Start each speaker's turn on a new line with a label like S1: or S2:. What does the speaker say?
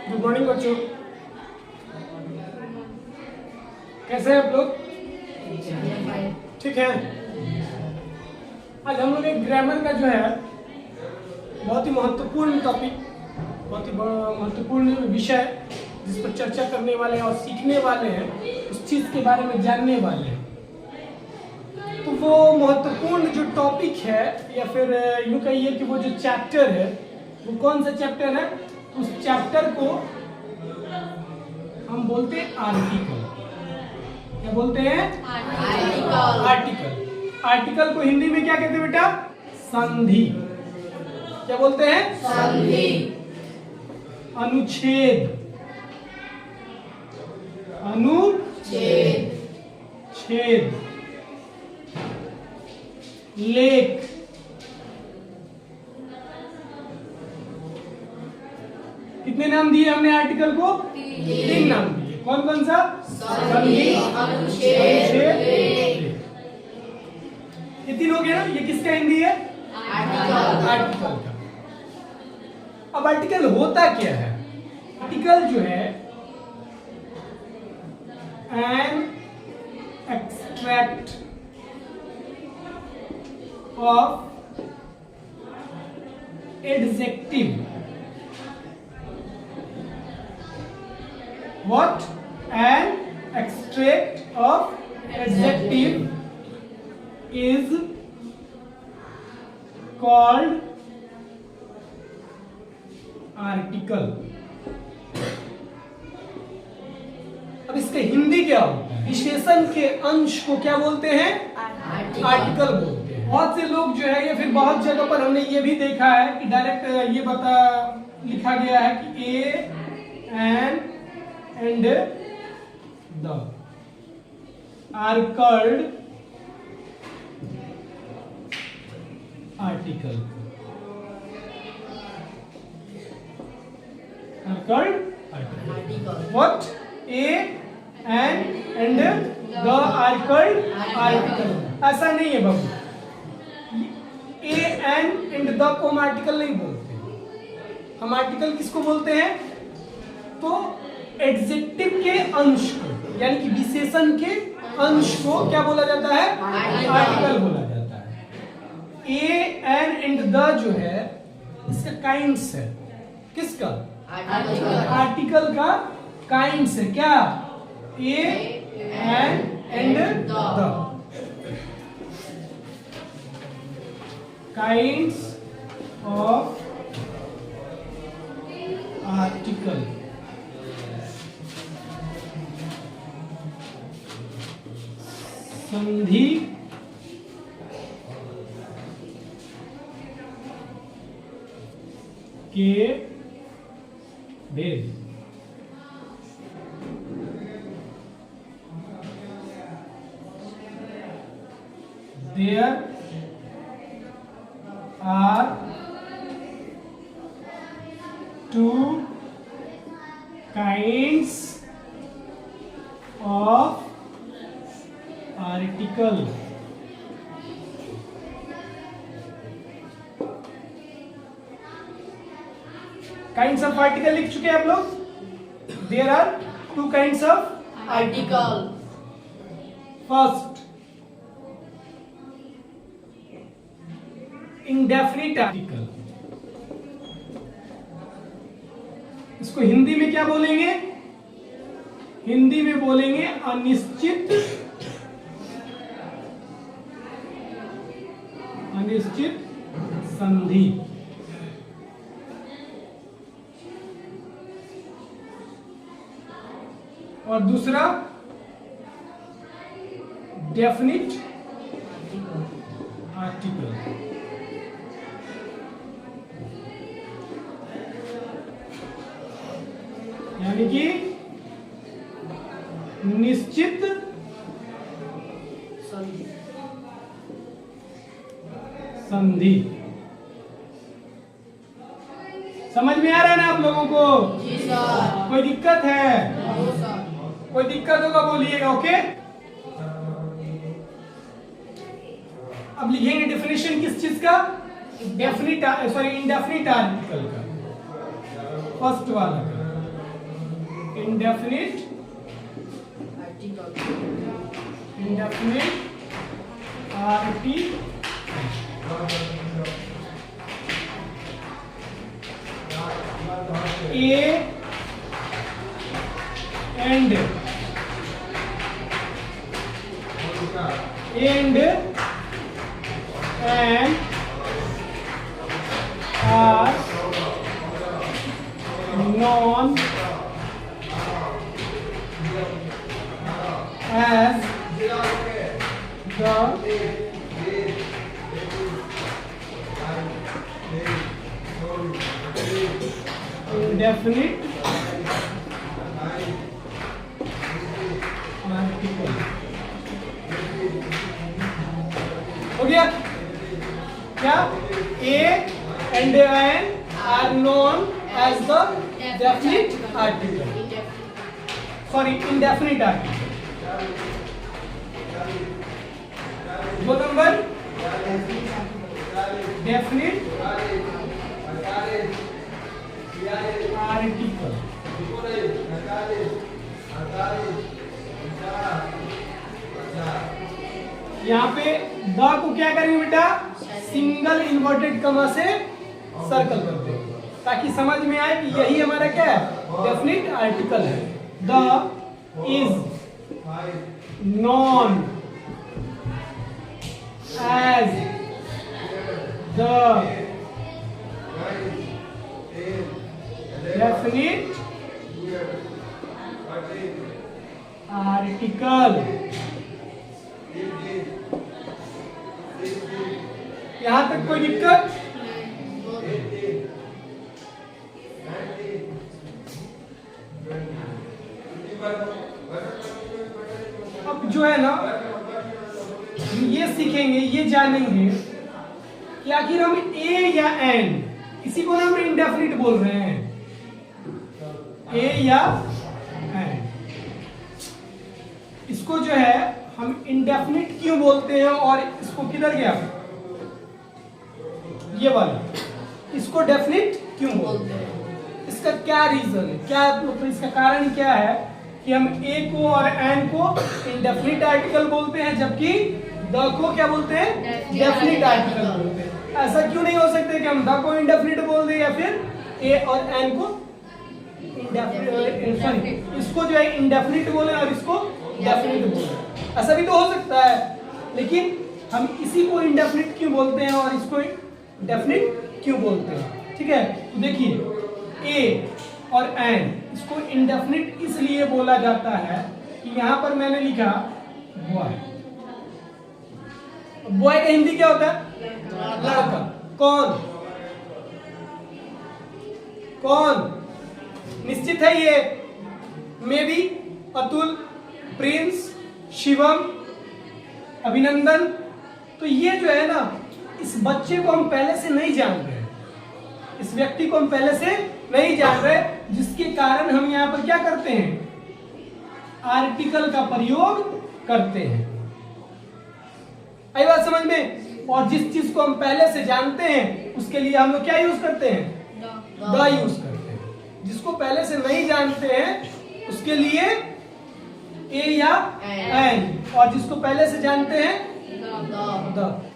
S1: Good morning बच्चों, कैसे हैं आप लोग? ठीक है। आज हम लोग एक ग्रामर का जो है बहुत ही महत्वपूर्ण टॉपिक, बहुत ही महत्वपूर्ण विषय जिस पर चर्चा करने वाले हैं और सीखने वाले हैं, उस चीज के बारे में जानने वाले हैं। तो वो महत्वपूर्ण जो टॉपिक है या फिर यूँ कहिए कि वो जो चैप्टर है, वो कौन सा चैप्टर है? उस चैप्टर को हम बोलते हैं आर्टिकल। क्या बोलते हैं? आर्टिकल। आर्टिकल को हिंदी में क्या कहते हैं बेटा? संधि। क्या बोलते हैं?
S2: संधि।
S1: अनुच्छेद।
S2: अनुच्छेद।
S1: छेद। लेख। कितने नाम दिए हमने आर्टिकल को? तीन नाम दिए। कौन कौन सा?
S2: संधि, अनुच्छेद, लेख।
S1: ये तीन हो गया ना। ये किसका हिंदी है?
S2: आर्टिकल।
S1: आर्टिकल का। अब आर्टिकल होता क्या है? आर्टिकल जो है an extract of adjective. What? An extract of adjective is called article. अब इसका हिंदी क्या होता है? विशेषण के अंश को क्या बोलते हैं? आर्टिकल बोलते हैं। बहुत से लोग जो है या फिर बहुत जगह पर हमने ये भी देखा है कि डायरेक्ट ये लिखा गया है कि A N and the are called article. Are called article. What? A and the are called article. ऐसा नहीं है बाबू। A and the को हम आर्टिकल नहीं बोलते। हम आर्टिकल किसको बोलते हैं? तो एडजेक्टिव के अंश को, यानी कि विशेषण के अंश को क्या बोला जाता है? आर्टिकल बोला जाता है। ए एन एंड द जो है इसका काइंड्स है। किसका? आर्टिकल का काइंड्स है। क्या? A an and the kinds of article. संधि के भेद। There are two kinds of article. Kinds of article लिख चुके हैं आप लोग। There are two kinds of
S2: article.
S1: First, indefinite article. इसको हिंदी में क्या बोलेंगे? हिंदी में बोलेंगे अनिश्चित संधि। और दूसरा डेफिनिट आर्टिकल। यानी कि निश्चित संधि। समझ में आ रहा है ना आप लोगों को?
S2: जी सर।
S1: कोई दिक्कत है?
S2: No sir.
S1: कोई दिक्कत होगा बोलिएगा। ओके, अब लिखेंगे डेफिनेशन किस चीज का? इंडेफिनिट आर्टिकल का, फर्स्ट वाला का। indefinite article A and an are known as the indefinite article. हो गया क्या? A and an are known as the definite article. Sorry, indefinite article. दो नंबर definite article. यहाँ पे द को क्या करेंगे बेटा? सिंगल इन्वर्टेड कमा से सर्कल करते हैं ताकि समझ में आए कि यही हमारा क्या है? डेफिनिट आर्टिकल है. The is known as the definite article. यहां तक कोई दिक्कत? अब जो है ना हम ये सीखेंगे, ये जानेंगे कि आखिर हम ए या एन, इसी को ना हम इंडेफिनिट बोल रहे हैं, ए या एन, इसको जो है हम इंडेफिनिट क्यों बोलते हैं और इसको किधर गया ये वाला, इसको डेफिनिट क्यों बोलते हैं? इसका क्या रीजन है, क्या मतलब इसका कारण क्या है कि हम ए को और एन को इंडेफिनिट आर्टिकल बोलते हैं जबकि द को क्या बोलते हैं? डेफिनिट आर्टिकल बोलते हैं. ऐसा क्यों नहीं हो सकता कि हम द को इंडेफिनिट बोल दें या फिर ए और एन को इंडेफिनिट, इसको जो है इंडेफिनिट बोले और इसको डेफिनिट बोले. ऐसा भी तो हो सकता है, लेकिन हम इसी को इंडेफिनिट क्यों बोलते हैं और इसको डेफिनिट क्यों बोलते हैं? ठीक है, तो देखिए ए और एन, इसको इंडेफिनिट इसलिए बोला जाता है कि यहां पर मैंने लिखा बॉय. बॉय का हिंदी क्या होता है? लड़का. कौन कौन? निश्चित है ये may be Atul, Prince, Shivam, अभिनंदन. तो ये जो है ना, इस बच्चे को हम पहले से नहीं जान रहे, इस व्यक्ति को हम पहले से नहीं जान रहे, जिसके कारण हम यहाँ पर क्या करते हैं? आर्टिकल का प्रयोग करते हैं. आई बात समझ में? और जिस चीज को हम पहले से जानते हैं उसके लिए हम लोग क्या यूज करते हैं? द यूज करते हैं. जिसको पहले से नहीं जानते हैं उसके लिए ए या एन, और जिसको पहले से जानते हैं द.